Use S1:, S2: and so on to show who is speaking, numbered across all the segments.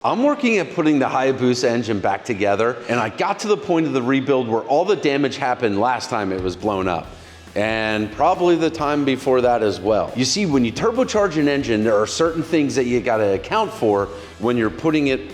S1: I'm working at putting the Hayabusa engine back together, and I got to the point of the rebuild where all the damage happened last time it was blown up, and probably the time before that as well. You see, when you turbocharge an engine, there are certain things that you gotta account for when you're putting it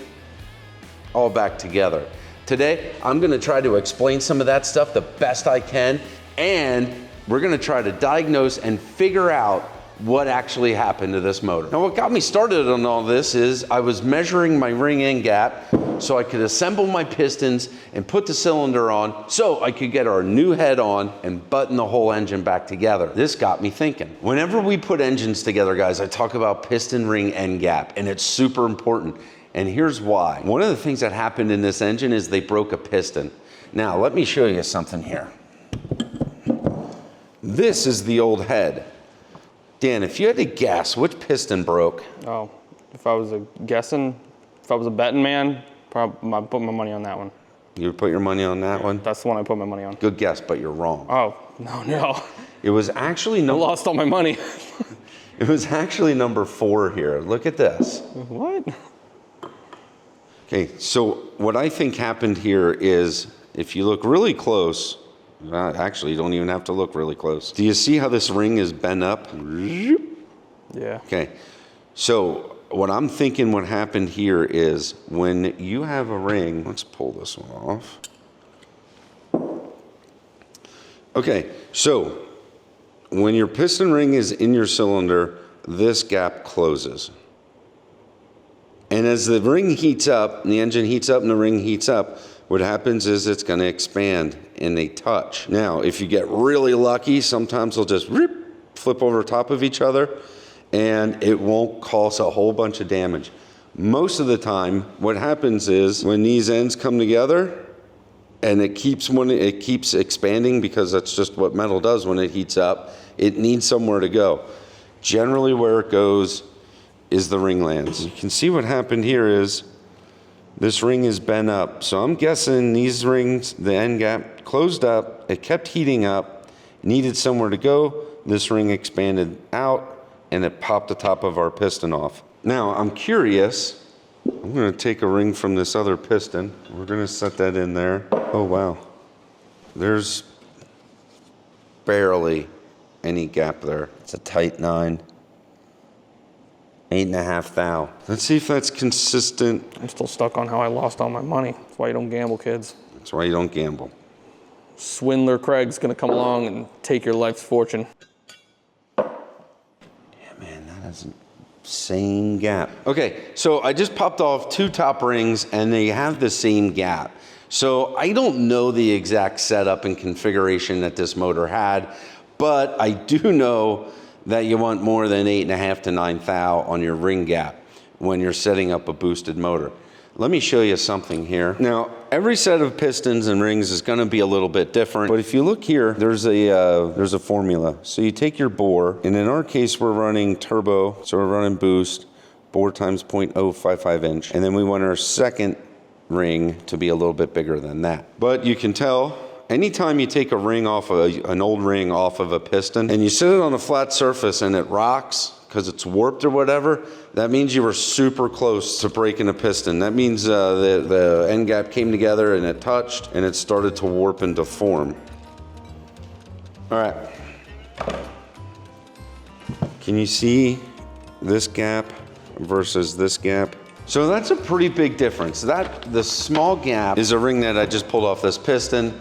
S1: all back together. Today, I'm gonna try to explain some of that stuff the best I can, and we're gonna try to diagnose and figure out what actually happened to this motor. Now, what got me started on all this is I was measuring my ring end gap so I could assemble my pistons and put the cylinder on so I could get our new head on and button the whole engine back together. This got me thinking. Whenever we put engines together, guys, I talk about piston ring end gap, and it's super important. And here's why. One of the things that happened in this engine is they broke a piston. Now, let me show you something here. This is the old head. Dan, if you had to guess, which piston broke?
S2: Oh, if I was a betting man, probably I'd put my money on that one.
S1: You would put your money on that one?
S2: That's the one I put my money on.
S1: Good guess, but you're wrong.
S2: Oh, no.
S1: It was actually
S2: I lost all my money.
S1: It was actually number 4 here. Look at this.
S2: What?
S1: Okay, so what I think happened here is, if you look really close, actually, you don't even have to look really close. Do you see how this ring is bent up?
S2: Yeah.
S1: Okay, so what I'm thinking what happened here is when you have a ring, let's pull this one off. Okay, so when your piston ring is in your cylinder, this gap closes. And as the ring heats up, and the engine heats up and the ring heats up, what happens is it's going to expand and they touch. Now, if you get really lucky, sometimes they'll just flip over top of each other and it won't cause a whole bunch of damage. Most of the time, what happens is when these ends come together and it keeps expanding, because that's just what metal does when it heats up, it needs somewhere to go. Generally where it goes is the ring lands. You can see what happened here is this ring is bent up. So I'm guessing these rings, the end gap closed up, it kept heating up, needed somewhere to go, this ring expanded out, and it popped the top of our piston off. Now, I'm curious, I'm gonna take a ring from this other piston, we're gonna set that in there. Oh wow, there's barely any gap there. It's a tight 9. 8.5 thou. Let's see if that's consistent.
S2: I'm still stuck on how I lost all my money. That's why you don't gamble, kids.
S1: That's why you don't gamble.
S2: Swindler Craig's gonna come along and take your life's fortune.
S1: Yeah, man, that is an insane gap. Okay, so I just popped off 2 top rings and they have the same gap. So I don't know the exact setup and configuration that this motor had, but I do know that you want more than 8.5 to 9 thou on your ring gap when you're setting up a boosted motor. Let me show you something here. Now, every set of pistons and rings is gonna be a little bit different, but if you look here, there's a formula. So you take your bore, and in our case, we're running turbo, so we're running boost, bore times 0.055 inch, and then we want our second ring to be a little bit bigger than that. But you can tell, anytime you take a ring off an old ring off of a piston and you sit it on a flat surface and it rocks because it's warped or whatever, that means you were super close to breaking a piston. That means the end gap came together and it touched and it started to warp and deform. All right. Can you see this gap versus this gap? So that's a pretty big difference. The small gap is a ring that I just pulled off this piston.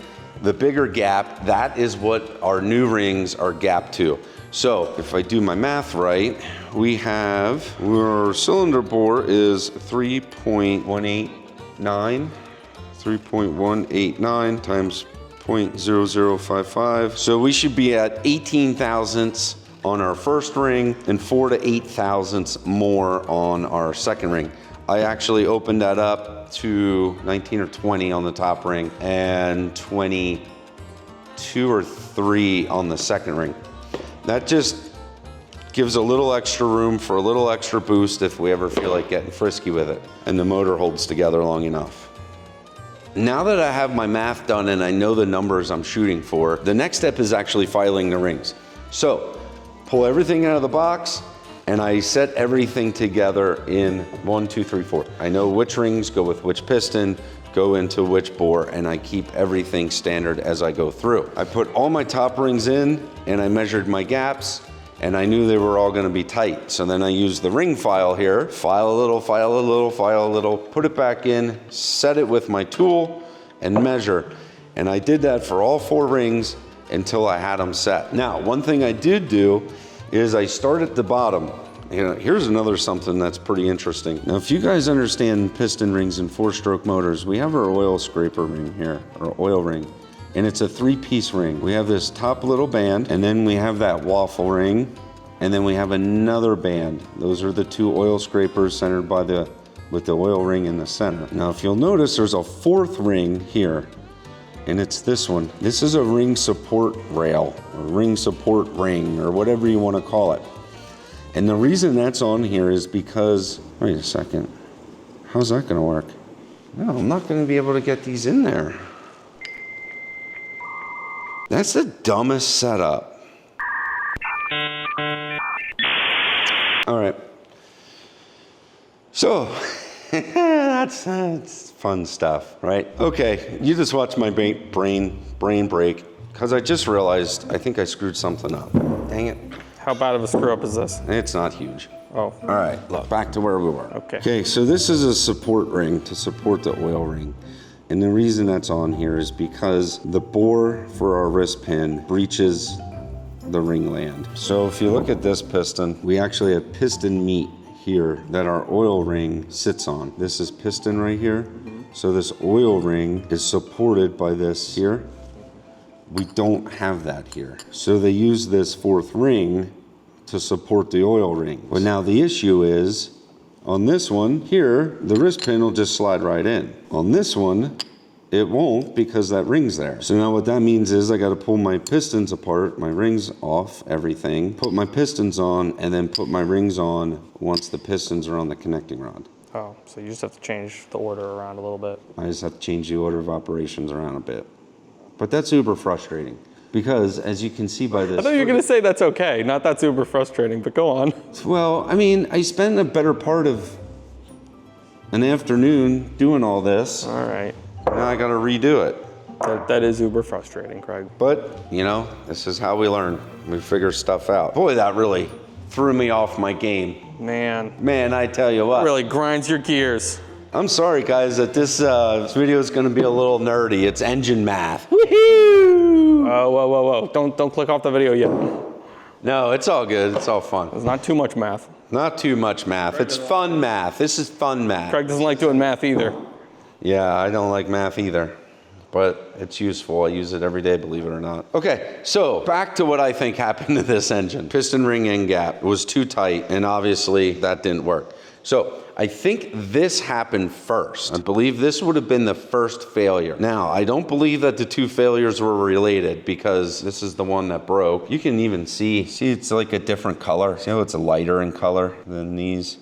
S1: The bigger gap, that is what our new rings are gapped to. So if I do my math right, our cylinder bore is 3.189 times 0.0055. So we should be at 18 thousandths on our first ring and 4 to 8 thousandths more on our second ring. I actually opened that up to 19 or 20 on the top ring and 22 or 3 on the second ring. That just gives a little extra room for a little extra boost if we ever feel like getting frisky with it, and the motor holds together long enough. Now that I have my math done and I know the numbers I'm shooting for, the next step is actually filing the rings. So pull everything out of the box, And I set everything together in 1, 2, 3, 4. I know which rings go with which piston, go into which bore, and I keep everything standard as I go through. I put all my top rings in, and I measured my gaps, and I knew they were all gonna be tight. So then I used the ring file here, file a little, file a little, file a little, put it back in, set it with my tool, and measure. And I did that for all 4 rings until I had them set. Now, one thing I did do is I start at the bottom. You know, here's another something that's pretty interesting. Now, if you guys understand piston rings and 4-stroke motors, we have our oil scraper ring here, or oil ring, and it's a 3-piece ring. We have this top little band, and then we have that waffle ring, and then we have another band. Those are the 2 oil scrapers centered by with the oil ring in the center. Now, if you'll notice, there's a 4th ring here, and it's this one. This is a ring support rail, or ring support ring, or whatever you want to call it. And the reason that's on here is because, wait a second, how's that gonna work? No, I'm not gonna be able to get these in there. That's the dumbest setup. All right. So, that's fun stuff, right? Okay, you just watched my brain break, because I just realized I think I screwed something up. Dang it.
S2: How bad of a screw up is this?
S1: It's not huge.
S2: Oh.
S1: All right, look, back to where we were.
S2: Okay.
S1: Okay, so this is a support ring to support the oil ring. And the reason that's on here is because the bore for our wrist pin breaches the ring land. So if you look at this piston, we actually have piston meat here that our oil ring sits on. This is piston right here. So this oil ring is supported by this here. We don't have that here. So they use this 4th ring to support the oil ring. But now the issue is, on this one here, the wrist pin will just slide right in. On this one, it won't because that ring's there. So now what that means is I gotta pull my pistons apart, my rings off, everything, put my pistons on, and then put my rings on once the pistons are on the connecting rod.
S2: Oh, so you just have to change the order around a little bit.
S1: I just have to change the order of operations around a bit. But that's uber frustrating because, as you can see by this...
S2: I thought you were going to say that's okay. Not that's uber frustrating, but go on.
S1: Well, I mean, I spent a better part of an afternoon doing all this.
S2: All right.
S1: Now I got to redo it.
S2: That is uber frustrating, Craig.
S1: But, you know, this is how we learn. We figure stuff out. Boy, that really threw me off my game. Man, I tell you what.
S2: Really grinds your gears.
S1: I'm sorry, guys, that this video is going to be a little nerdy. It's engine math.
S2: Woohoo! Whoa. Don't click off the video yet.
S1: No, it's all good. It's all fun.
S2: It's not too much math.
S1: Not too much math. It's fun math. This is fun math.
S2: Craig doesn't like doing math either.
S1: Yeah, I don't like math either. But it's useful. I use it every day, believe it or not. Okay, so back to what I think happened to this engine. Piston ring end gap was too tight, and obviously that didn't work. So I think this happened first. I believe this would have been the first failure. Now, I don't believe that the 2 failures were related because this is the one that broke. You can even see it's like a different color. See how it's lighter in color than these?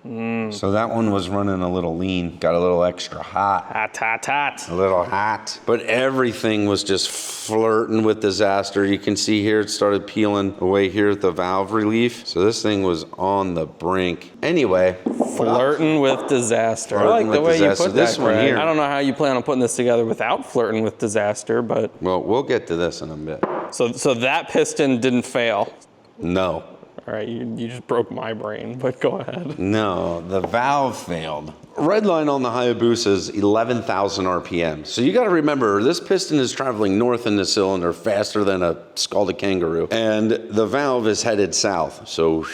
S1: So that one was running a little lean, got a little extra hot.
S2: Hot.
S1: A little hot. But everything was just flirting with disaster. You can see here it started peeling away here at the valve relief. So this thing was on the brink. Anyway.
S2: Flirting with disaster. I like the way you put
S1: this
S2: that,
S1: one
S2: Craig.
S1: here.
S2: I don't know how you plan on putting this together without flirting with disaster, but...
S1: Well, we'll get to this in a bit.
S2: So that piston didn't fail.
S1: No.
S2: All right, you just broke my brain, but go ahead.
S1: No, the valve failed. Red line on the Hayabusa is 11,000 RPM. So you got to remember, this piston is traveling north in the cylinder faster than a scalded kangaroo, and the valve is headed south. So,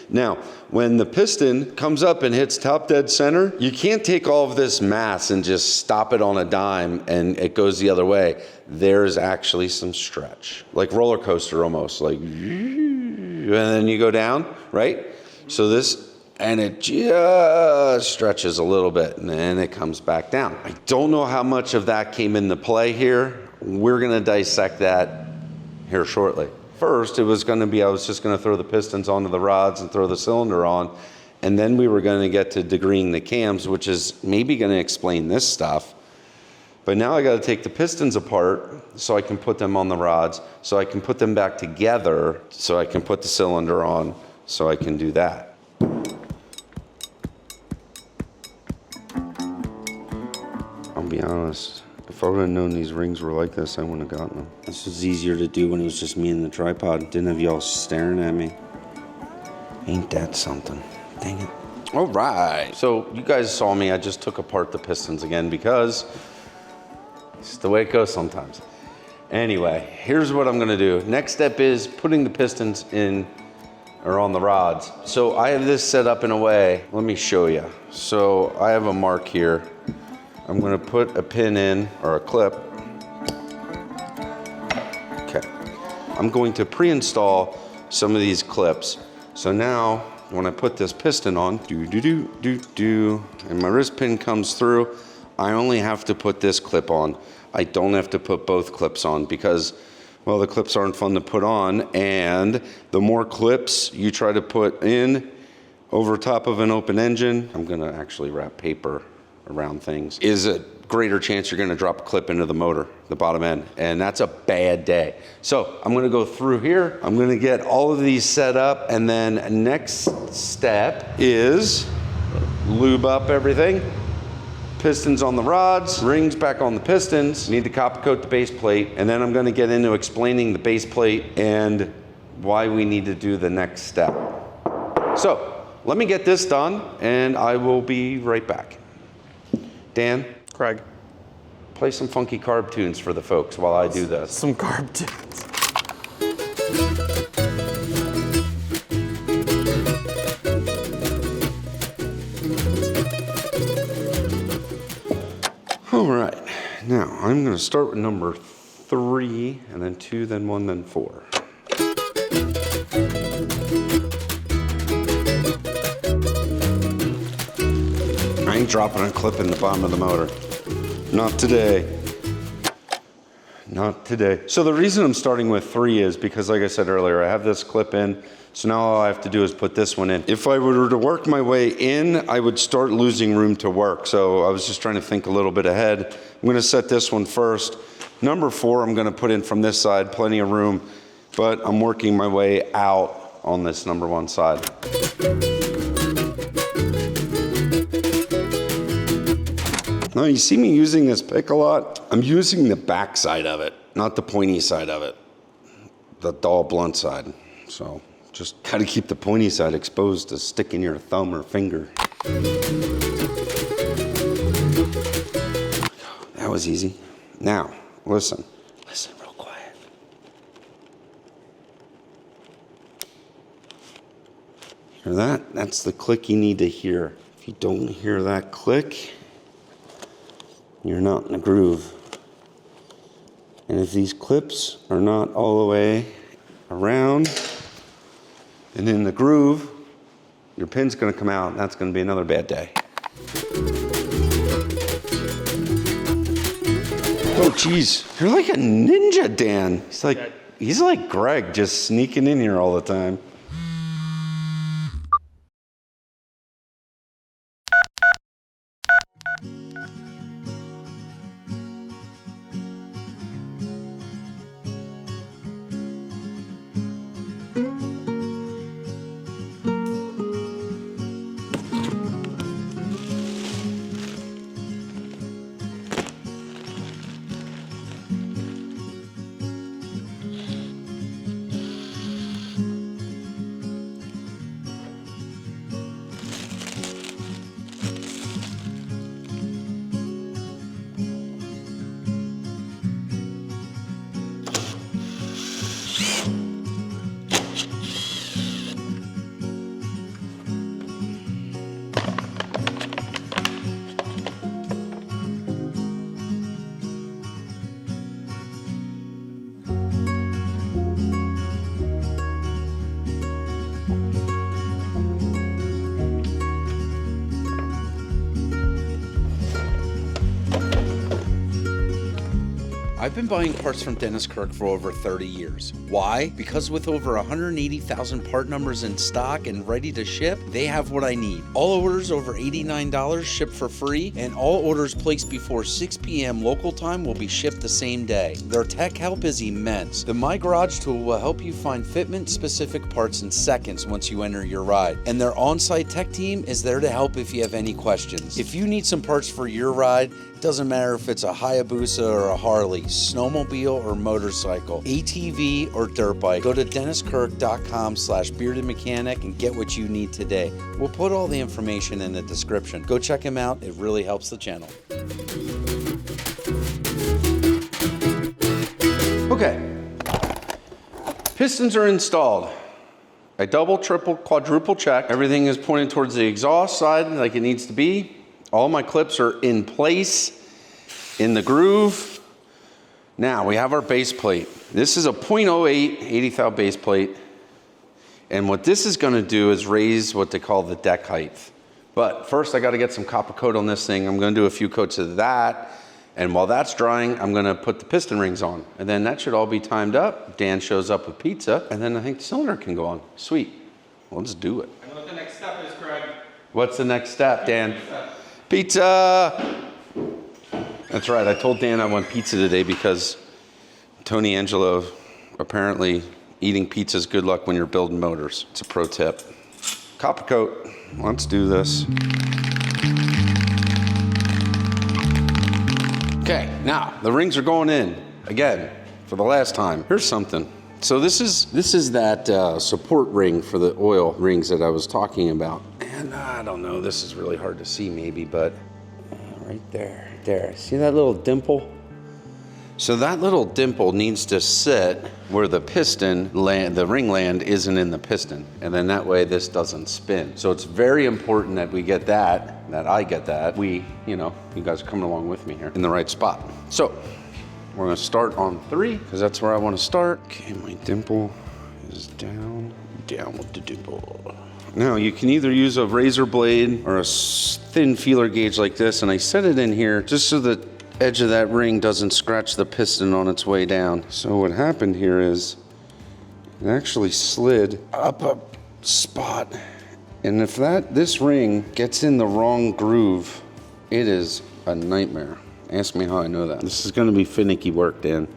S1: now, when the piston comes up and hits top dead center, you can't take all of this mass and just stop it on a dime and it goes the other way. There's actually some stretch, like roller coaster almost, like, and then you go down, right? So this, and it just stretches a little bit and then it comes back down. I don't know how much of that came into play here. We're gonna dissect that here shortly. First, it was gonna be, I was just gonna throw the pistons onto the rods and throw the cylinder on, and then we were gonna get to degreeing the cams, which is maybe gonna explain this stuff. But now I gotta take the pistons apart so I can put them on the rods, so I can put them back together, so I can put the cylinder on, so I can do that. I'll be honest, if I would have known these rings were like this, I wouldn't have gotten them. This was easier to do when it was just me and the tripod. Didn't have y'all staring at me. Ain't that something? Dang it. All right, so you guys saw me. I just took apart the pistons again because it's the way it goes sometimes. Anyway, here's what I'm gonna do. Next step is putting the pistons in, or on the rods. So I have this set up in a way, let me show you. So I have a mark here. I'm gonna put a pin in, or a clip. Okay, I'm going to pre-install some of these clips. So now, when I put this piston on, and my wrist pin comes through, I only have to put this clip on. I don't have to put both clips on because, well, the clips aren't fun to put on, and the more clips you try to put in over top of an open engine, I'm gonna actually wrap paper around things, is a greater chance you're gonna drop a clip into the motor, the bottom end, and that's a bad day. So I'm gonna go through here, I'm gonna get all of these set up, and then next step is lube up everything. Pistons on the rods, rings back on the pistons, need to copper coat the base plate, and then I'm gonna get into explaining the base plate and why we need to do the next step. So let me get this done, and I will be right back. Dan?
S2: Craig.
S1: Play some funky carb tunes for the folks while I do this.
S2: Some carb tunes.
S1: All right, now I'm gonna start with number 3, and then 2, then 1, then 4. I ain't dropping a clip in the bottom of the motor. Not today. Not today. So the reason I'm starting with 3 is because, like I said earlier, I have this clip in, so now all I have to do is put this one in. If I were to work my way in, I would start losing room to work. So I was just trying to think a little bit ahead. I'm gonna set this one first. Number 4, I'm gonna put in from this side, plenty of room, but I'm working my way out on this number 1 side. Now you see me using this pick a lot. I'm using the back side of it, not the pointy side of it, the dull blunt side. So just gotta keep the pointy side exposed to sticking your thumb or finger. That was easy. Now, listen real quiet. Hear that? That's the click you need to hear. If you don't hear that click, you're not in the groove. And if these clips are not all the way around and in the groove, your pin's gonna come out, and that's gonna be another bad day. Oh geez, you're like a ninja, Dan. He's like Greg, just sneaking in here all the time.
S3: I've been buying parts from Dennis Kirk for over 30 years. Why? Because with over 180,000 part numbers in stock and ready to ship, they have what I need. All orders over $89 ship for free, and all orders placed before 6 p.m. local time will be shipped the same day. Their tech help is immense. The My Garage tool will help you find fitment-specific parts in seconds once you enter your ride, and their on-site tech team is there to help if you have any questions. If you need some parts for your ride, it doesn't matter if it's a Hayabusa or a Harley, snowmobile or motorcycle, ATV or dirt bike, go to DennisKirk.com/beardedmechanic and get what you need today. We'll put all the information in the description. Go check him out. It really helps the channel.
S1: Okay. Pistons are installed. I double, triple, quadruple check. Everything is pointed towards the exhaust side like it needs to be. All my clips are in place, in the groove. Now we have our base plate. This is a 0.08 80 thou base plate. And what this is gonna do is raise what they call the deck height. But first I gotta get some copper coat on this thing. I'm gonna do a few coats of that. And while that's drying, I'm gonna put the piston rings on. And then that should all be timed up. Dan shows up with pizza, and then I think the cylinder can go on. Sweet, well, let's do it.
S2: I know what the next step is, Craig.
S1: What's the next step, Dan? Pizza! That's right, I told Dan I want pizza today because Tony Angelo, apparently eating pizza is good luck when you're building motors. It's a pro tip. Copper coat, let's do this. Okay, now the rings are going in again for the last time. Here's something. So this is that support ring for the oil rings that I was talking about. And I don't know, this is really hard to see maybe, but right there, see that little dimple? So that little dimple needs to sit where the piston land, the ring land isn't in the piston. And then that way this doesn't spin. So it's very important that we get that I get that. You guys are coming along with me here in the right spot. So we're gonna start on 3, because that's where I wanna start. Okay, my dimple is down with the dimple. Now you can either use a razor blade or a thin feeler gauge like this, and I set it in here just so the edge of that ring doesn't scratch the piston on its way down. So what happened here is it actually slid up a spot, and if this ring gets in the wrong groove, it is a nightmare. Ask me how I know that. This is gonna be finicky work, Dan.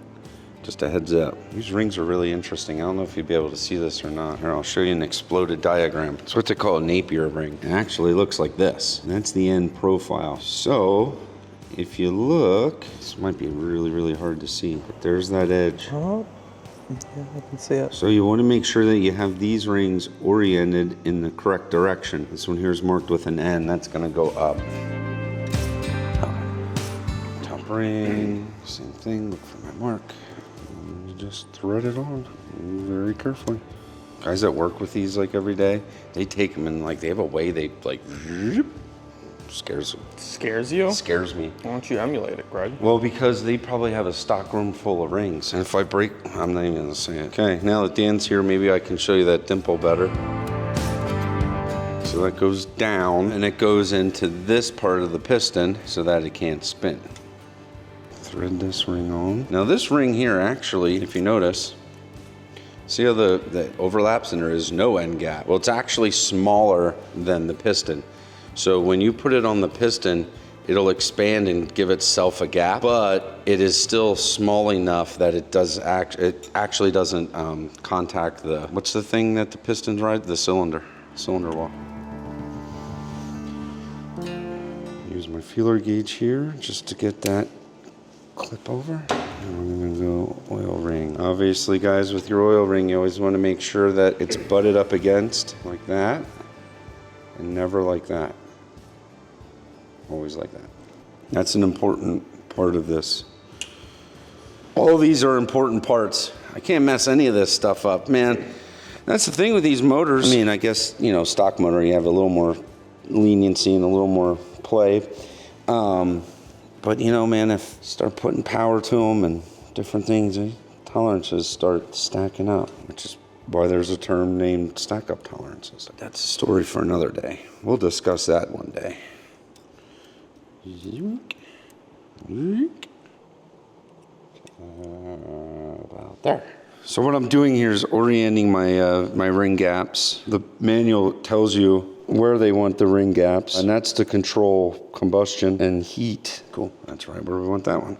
S1: Just a heads up. These rings are really interesting. I don't know if you'll be able to see this or not. Here, I'll show you an exploded diagram. It's what they call a Napier ring. It actually looks like this. That's the end profile. So, if you look, this might be really, really hard to see, but there's that edge.
S2: Oh, yeah, I can see it.
S1: So you want to make sure that you have these rings oriented in the correct direction. This one here is marked with an N. That's gonna go up. Top ring, same thing, look for my mark. You just thread it on very carefully. Guys that work with these like every day, they take them and like they have a way they like scares them.
S2: Scares you?
S1: Scares me.
S2: Why don't you emulate it, Greg?
S1: Well, because they probably have a stock room full of rings. And if I break, I'm not even gonna say it. Okay, now that Dan's here, maybe I can show you that dimple better. So that goes down and it goes into this part of the piston so that it can't spin. Thread this ring on. Now this ring here actually, if you notice, see how the overlaps and there is no end gap? Well, it's actually smaller than the piston. So when you put it on the piston, it'll expand and give itself a gap, but it is still small enough that it actually doesn't contact the, what's the thing that the pistons ride? The cylinder wall. Use my feeler gauge here just to get that clip over. And we're gonna go oil ring. Obviously, guys, with your oil ring, you always want to make sure that it's butted up against like that, and never like that. Always like that. That's an important part of this. All of these are important parts. I can't mess any of this stuff up, man. That's the thing with these motors. I mean, I guess, stock motor, you have a little more leniency and a little more play. But man, if you start putting power to them and different things, tolerances start stacking up, which is why there's a term named stack up tolerances. That's a story for another day. We'll discuss that one day. About there. So what I'm doing here is orienting my ring gaps. The manual tells you where they want the ring gaps, and that's to control combustion and heat. Cool, that's right where we want that one.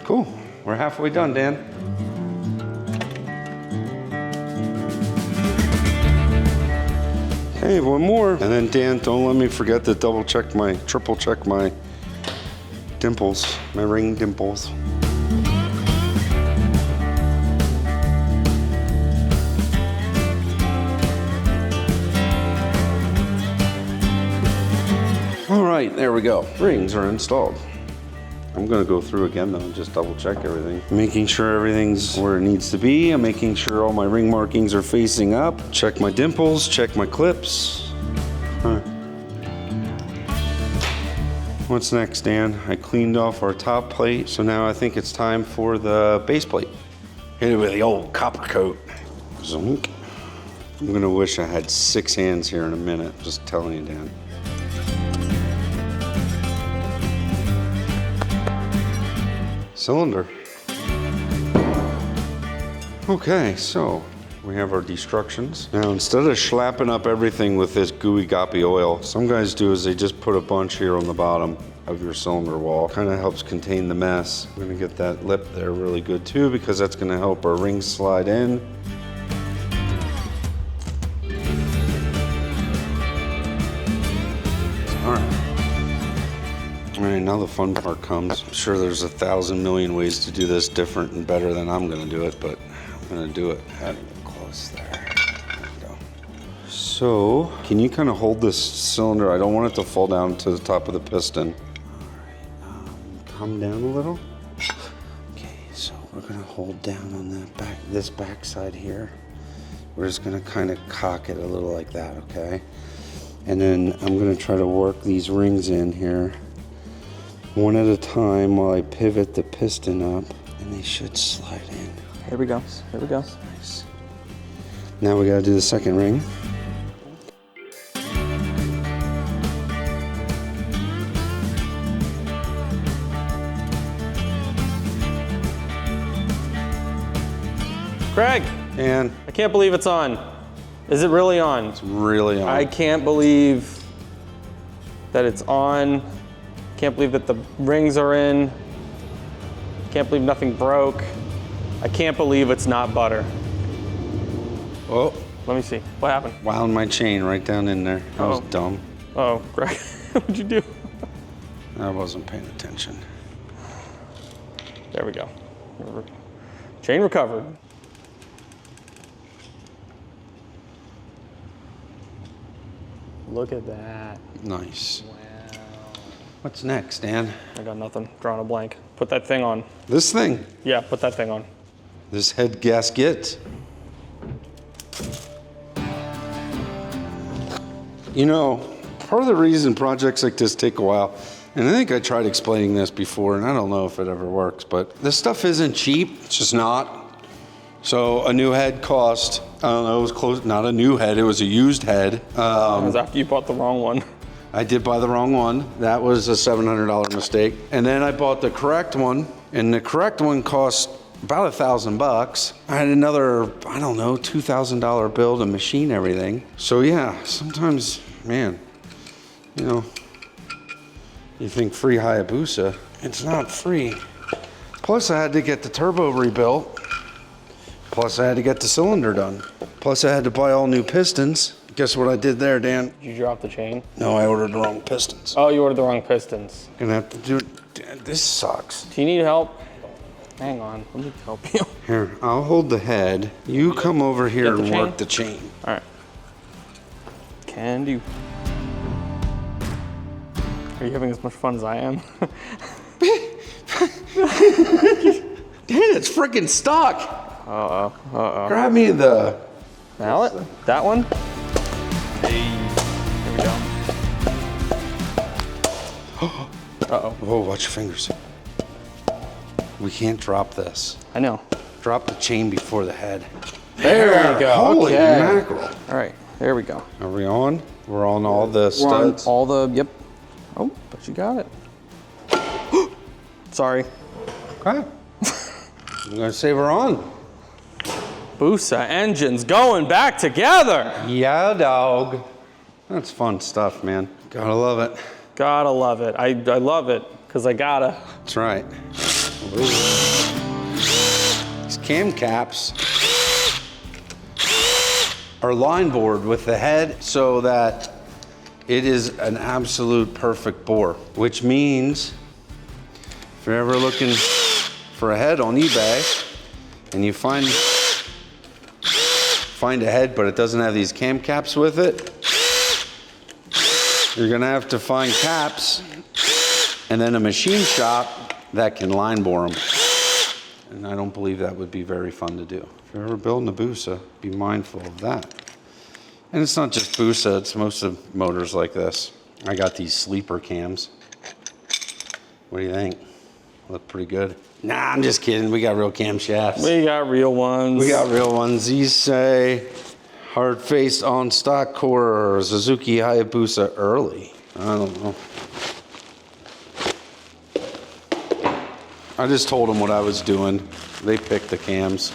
S1: Cool, we're halfway done, Dan. Hey, one more. And then Dan, don't let me forget to triple check my dimples, my ring dimples. All right, there we go. Rings are installed. I'm gonna go through again though and just double check everything. Making sure everything's where it needs to be. I'm making sure all my ring markings are facing up. Check my dimples, check my clips. Huh. What's next, Dan? I cleaned off our top plate, so now I think it's time for the base plate. Hit it with the old copper coat. Zonk. I'm gonna wish I had 6 hands here in a minute, just telling you, Dan. Cylinder. Okay, so we have our destructions. Now, instead of slapping up everything with this gooey goppy oil, some guys do is they just put a bunch here on the bottom of your cylinder wall. Kind of helps contain the mess. I'm gonna get that lip there really good too, because that's gonna help our rings slide in. All right. All right, now the fun part comes. I'm sure there's 1,000 million ways to do this different and better than I'm gonna do it, but I'm gonna do it. Had to get close there. There we go. So, can you kind of hold this cylinder? I don't want it to fall down to the top of the piston. All right, come down a little. Okay, so we're gonna hold down on this back side here. We're just gonna kind of cock it a little like that, okay? And then I'm gonna try to work these rings in here, one at a time while I pivot the piston up, and they should slide in.
S2: Here we go. Here we go.
S1: Nice. Now we gotta do the second ring.
S2: Craig,
S1: And
S2: I can't believe it's on. Is it really on?
S1: it's really on.
S2: I can't believe that it's on. Can't believe that the rings are in. Can't believe nothing broke. I can't believe it's not butter.
S1: Oh,
S2: Let me see. What happened?
S1: wound my chain right down in there. That was
S2: Uh-oh.
S1: dumb.
S2: Oh, Greg, what'd you do?
S1: I wasn't paying attention.
S2: There we go. Chain recovered. Look at that.
S1: Nice.
S2: Wow.
S1: What's next, Dan?
S2: I got nothing. Drawing a blank. Put that thing on.
S1: This thing.
S2: Yeah, put that thing on.
S1: This head gasket. You know, part of the reason projects like this take a while, and I think I tried explaining this before, and I don't know if it ever works, but this stuff isn't cheap. It's just not. So a new head cost, I don't know, it was close, not a new head, it was a used head.
S2: It was after you bought the wrong one.
S1: I did buy the wrong one. That was a $700 mistake. And then I bought the correct one, and the correct one cost about $1,000. I had another, I don't know, $2,000 bill to machine everything. So yeah, sometimes, man, you know, you think free Hayabusa, it's not free. Plus I had to get the turbo rebuilt. Plus I had to get the cylinder done. Plus I had to buy all new pistons. Guess what I did there, Dan?
S2: Did you drop the chain?
S1: No, I ordered the wrong pistons.
S2: Oh, you ordered the wrong pistons.
S1: Gonna have to do it. This sucks.
S2: Do you need help? Hang on, let me help you.
S1: Here, I'll hold the head. You come over here
S2: Get the
S1: and
S2: chain?
S1: work the chain.
S2: All right. Can do. Are you having as much fun as I am?
S1: Dan, it's freaking stuck.
S2: Uh-oh, uh-oh.
S1: Grab me the.
S2: Mallet? That one? Hey, here we go. Uh-oh.
S1: Oh, watch your fingers. We can't drop this.
S2: I know.
S1: Drop the chain before the head.
S2: There we go.
S1: Holy
S2: Okay.
S1: mackerel.
S2: All right, there we go.
S1: Are we on? We're on all the
S2: We're on
S1: studs.
S2: all the, yep. Oh, but you got it. Sorry.
S1: Okay. I'm gonna say we're on.
S2: Busa engines going back together.
S1: Yeah, dog. That's fun stuff, man. Gotta love it.
S2: Gotta love it. I love it, because I gotta.
S1: That's right. These cam caps are line bored with the head so that it is an absolute perfect bore, which means if you're ever looking for a head on eBay and you find a head but it doesn't have these cam caps with it, you're gonna have to find caps and then a machine shop that can line bore them. And I don't believe that would be very fun to do. If you're ever building a Busa, be mindful of that. And it's not just Busa, it's most of motors like this. I got these sleeper cams. What do you think? Look pretty good. Nah, I'm just kidding. We got real camshafts.
S2: We got real ones.
S1: We got real ones. These say hard face on stock core Suzuki Hayabusa early. I don't know. I just told them what I was doing. They picked the cams.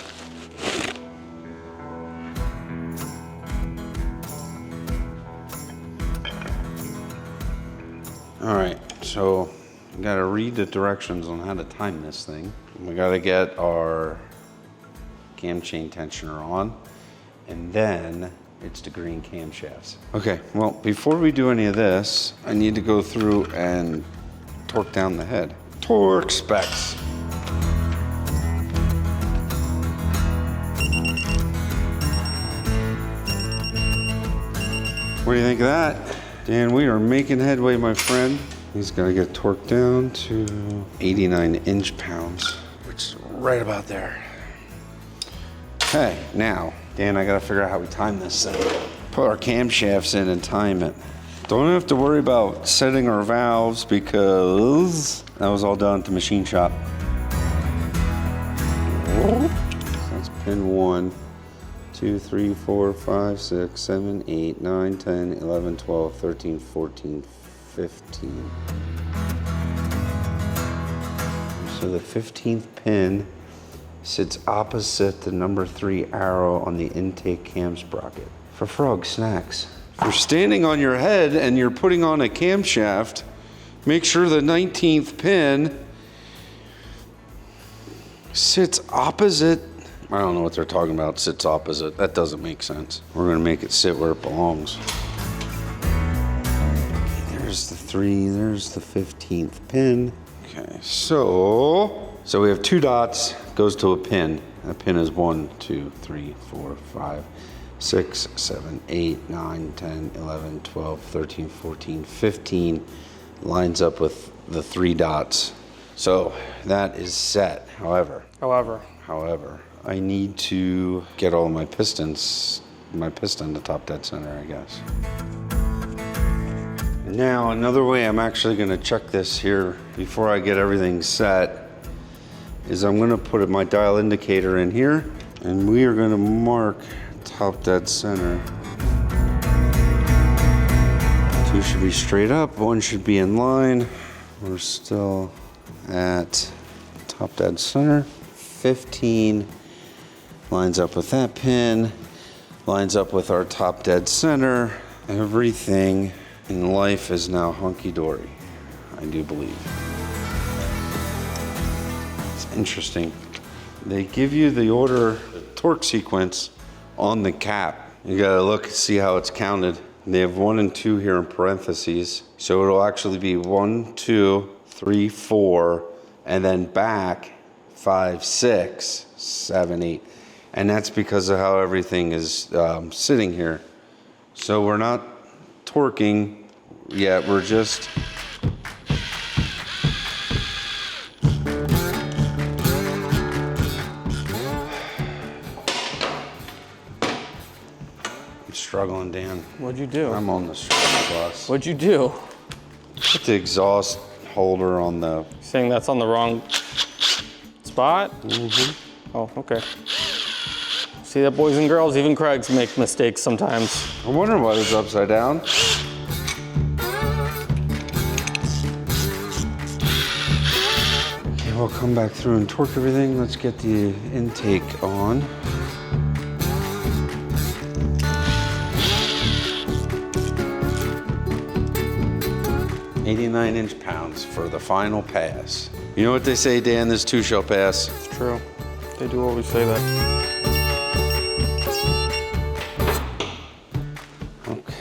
S1: All right, so we gotta read the directions on how to time this thing. We gotta get our cam chain tensioner on, and then it's the green camshafts. Okay, well, before we do any of this, I need to go through and torque down the head. Torque specs. What do you think of that? Dan, we are making headway, my friend. He's got to get torqued down to 89 inch-pounds, which is right about there. Okay, now, Dan, I got to figure out how we time this thing. Put our camshafts in and time it. Don't have to worry about setting our valves because that was all done at the machine shop. That's pin 1, 2, 3, 4, 5, 6, 7, 8, 9, 10, 11, 12, 13, 14, 15. So the 15th pin sits opposite the number 3 arrow on the intake cam sprocket. For frog snacks. If you're standing on your head and you're putting on a camshaft, make sure the 19th pin sits opposite. I don't know what they're talking about, sits opposite. That doesn't make sense. We're gonna make it sit where it belongs. Okay, there's the 3, there's the 15th pin. Okay, so we have 2 dots, goes to a pin. That pin is 1, 2, 3, 4, 5, 6, 7, 8, 9, 10, 11, 12, 13, 14, 15 lines up with the 3 dots. So that is set. However, I need to get all my piston to top dead center, I guess. Now, another way I'm actually gonna check this here before I get everything set is I'm gonna put my dial indicator in here and we are gonna mark top dead center. 2 should be straight up, 1 should be in line. We're still at top dead center. 15 lines up with that pin, lines up with our top dead center. Everything in life is now hunky-dory, I do believe. It's interesting. They give you the order, the torque sequence on the cap. You gotta look, see how it's counted. They have 1 and 2 here in parentheses. So it'll actually be 1, 2, 3, 4, and then back 5, 6, 7, 8. And that's because of how everything is sitting here. So we're not torquing yet, we're just I'm struggling, Dan.
S2: What'd you do?
S1: I'm on the struggle bus.
S2: What'd you do?
S1: Put the exhaust holder on the...
S2: Saying that's on the wrong spot? Mm-hmm. Oh, okay. See that, boys and girls? Even Craigs make mistakes sometimes.
S1: I wonder why it's upside down. Okay, we'll come back through and torque everything. Let's get the intake on. £89 for the final pass. You know what they say, Dan? This too shall pass.
S2: It's true. They do always say that.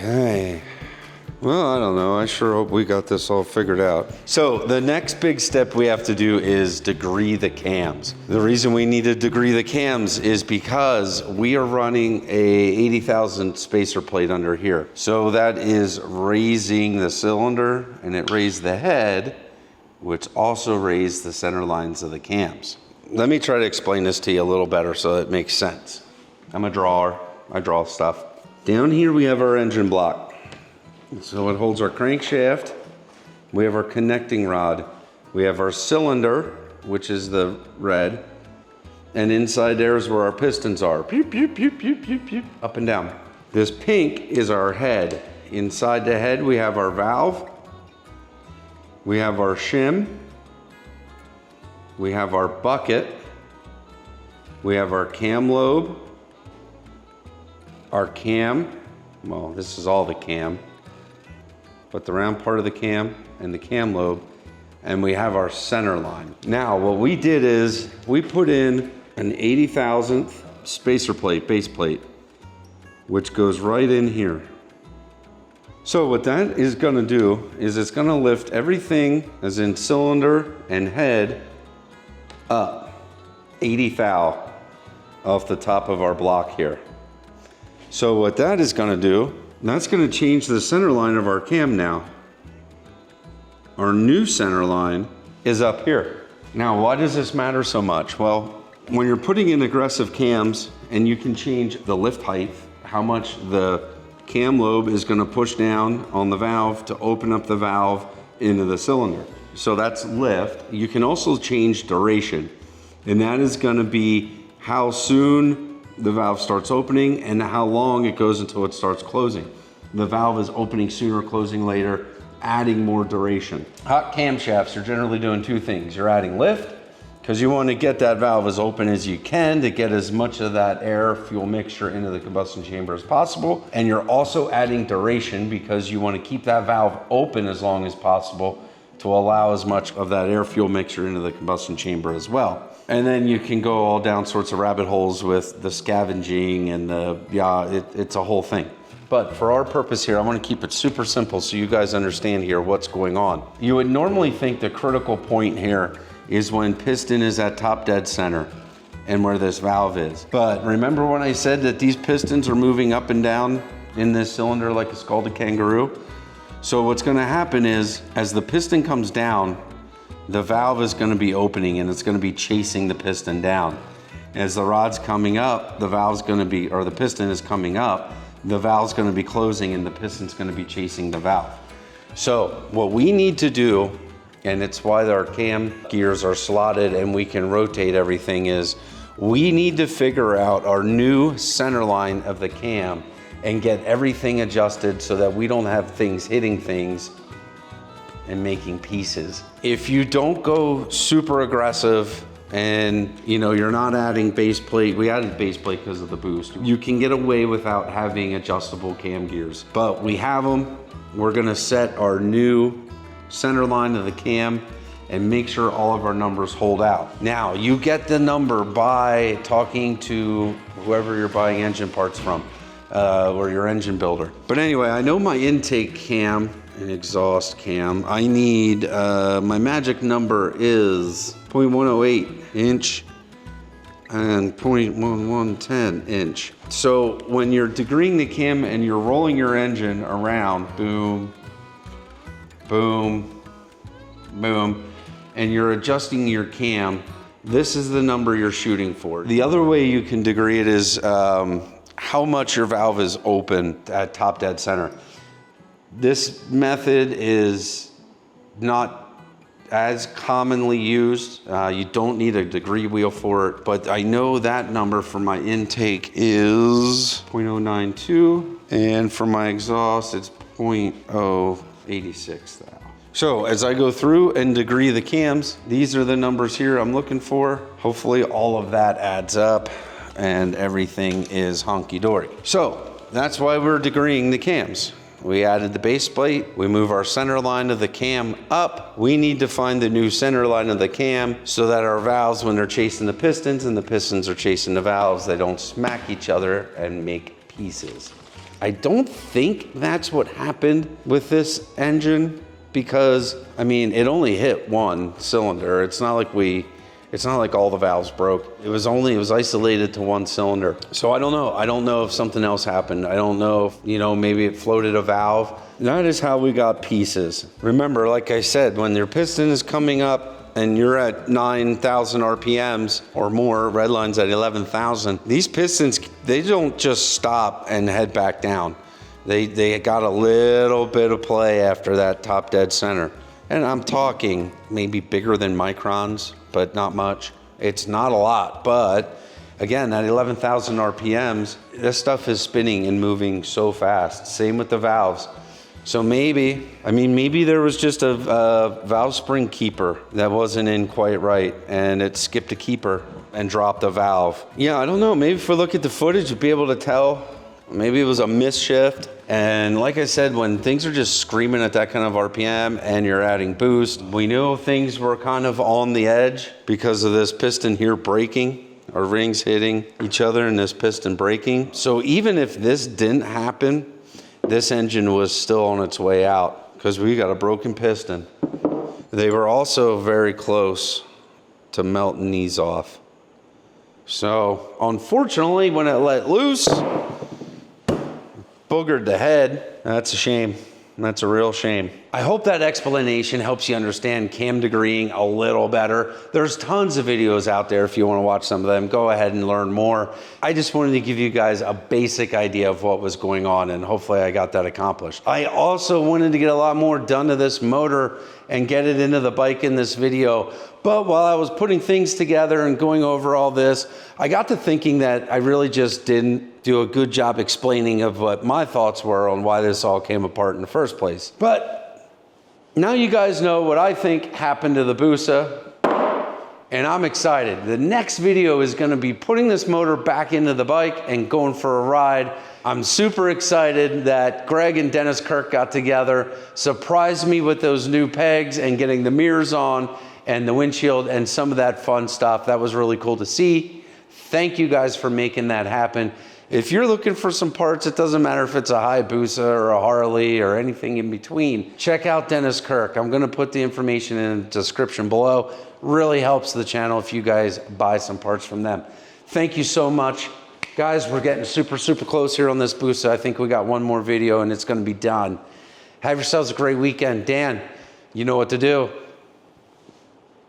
S1: Okay. Well, I don't know. I sure hope we got this all figured out. So the next big step we have to do is degree the cams. The reason we need to degree the cams is because we are running a 80,000 spacer plate under here. So that is raising the cylinder, and it raised the head, which also raised the center lines of the cams. Let me try to explain this to you a little better so it makes sense. I'm a drawer. I draw stuff. Down here we have our engine block. So it holds our crankshaft. We have our connecting rod. We have our cylinder, which is the red. And inside there is where our pistons are. Pew, pew, pew, pew, pew, pew. Up and down. This pink is our head. Inside the head we have our valve. We have our shim. We have our bucket. We have our cam lobe. Our cam. Well, this is all the cam. But the round part of the cam and the cam lobe, and we have our center line. Now, what we did is we put in an 80,000th spacer plate, base plate, which goes right in here. So what that is gonna do is it's gonna lift everything, as in cylinder and head, up 80 thou off the top of our block here. So what that is gonna do, that's gonna change the center line of our cam now. Our new center line is up here. Now, why does this matter so much? Well, when you're putting in aggressive cams and you can change the lift height, how much the cam lobe is gonna push down on the valve to open up the valve into the cylinder. So that's lift. You can also change duration, and that is gonna be how soon the valve starts opening and how long it goes until it starts closing. The valve is opening sooner, closing later, adding more duration. Hot camshafts are generally doing two things. You're adding lift, because you want to get that valve as open as you can to get as much of that air fuel mixture into the combustion chamber as possible. And you're also adding duration because you want to keep that valve open as long as possible to allow as much of that air fuel mixture into the combustion chamber as well. And then you can go all down sorts of rabbit holes with the scavenging and it's a whole thing. But for our purpose here, I want to keep it super simple so you guys understand here what's going on. You would normally think the critical point here is when piston is at top dead center and where this valve is. But remember when I said that these pistons are moving up and down in this cylinder like a scalded kangaroo? So what's going to happen is as the piston comes down, the valve is going to be opening and it's going to be chasing the piston down. As the rod's coming up, the valve's going to be, or the piston is coming up, the valve's going to be closing and the piston's going to be chasing the valve. So what we need to do, and it's why our cam gears are slotted and we can rotate everything, is we need to figure out our new center line of the cam and get everything adjusted so that we don't have things hitting things and making pieces. If you don't go super aggressive and you're not adding base plate, we added base plate because of the boost, you can get away without having adjustable cam gears. But we have them. We're gonna set our new center line of the cam and make sure all of our numbers hold out. Now, you get the number by talking to whoever you're buying engine parts from, or your engine builder. But anyway, I know my intake cam and exhaust cam, I need, my magic number is 0.108 inch and 0.1110 inch. So when you're degreeing the cam and you're rolling your engine around, boom, boom, boom, and you're adjusting your cam, this is the number you're shooting for. The other way you can degree it is how much your valve is open at top dead center. This method is not as commonly used. You don't need a degree wheel for it, but I know that number for my intake is 0.092, and for my exhaust, it's 0.086 thou. So as I go through and degree the cams, these are the numbers here I'm looking for. Hopefully all of that adds up and everything is hunky-dory. So that's why we're degreeing the cams. We added the base plate, we move our center line of the cam up. We need to find the new center line of the cam so that our valves, when they're chasing the pistons and the pistons are chasing the valves, they don't smack each other and make pieces. I don't think that's what happened with this engine because, I mean, it only hit one cylinder. It's not like all the valves broke. It was isolated to one cylinder. So I don't know. I don't know if something else happened. I don't know if, maybe it floated a valve. That is how we got pieces. Remember, like I said, when your piston is coming up and you're at 9,000 RPMs or more, red line's at 11,000, these pistons, they don't just stop and head back down. They got a little bit of play after that top dead center. And I'm talking maybe bigger than microns, but not much. It's not a lot, but again, at 11,000 RPMs, this stuff is spinning and moving so fast. Same with the valves. So maybe there was just a valve spring keeper that wasn't in quite right and it skipped a keeper and dropped a valve. Yeah, I don't know. Maybe if we look at the footage, you'll be able to tell. Maybe it was a misshift. And like I said, when things are just screaming at that kind of RPM and you're adding boost, we knew things were kind of on the edge because of this piston here breaking, our rings hitting each other and this piston breaking. So even if this didn't happen, this engine was still on its way out because we got a broken piston. They were also very close to melting these off. So unfortunately, when it let loose, boogered the head. That's a shame. That's a real shame. I hope that explanation helps you understand cam degreeing a little better. There's tons of videos out there if you want to watch some of them. Go ahead and learn more. I just wanted to give you guys a basic idea of what was going on, and hopefully I got that accomplished. I also wanted to get a lot more done to this motor and get it into the bike in this video. But while I was putting things together and going over all this, I got to thinking that I really just didn't do a good job explaining of what my thoughts were on why this all came apart in the first place. But now you guys know what I think happened to the Busa, and I'm excited. The next video is gonna be putting this motor back into the bike and going for a ride. I'm super excited that Greg and Dennis Kirk got together, surprised me with those new pegs and getting the mirrors on and the windshield and some of that fun stuff. That was really cool to see. Thank you guys for making that happen. If you're looking for some parts, it doesn't matter if it's a Hayabusa or a Harley or anything in between, check out Dennis Kirk. I'm gonna put the information in the description below. Really helps the channel if you guys buy some parts from them. Thank you so much. Guys, we're getting super, super close here on this Busa. I think we got one more video and it's gonna be done. Have yourselves a great weekend. Dan, you know what to do.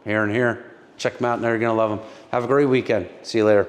S1: Here and here. Check them out and you're gonna love them. Have a great weekend. See you later.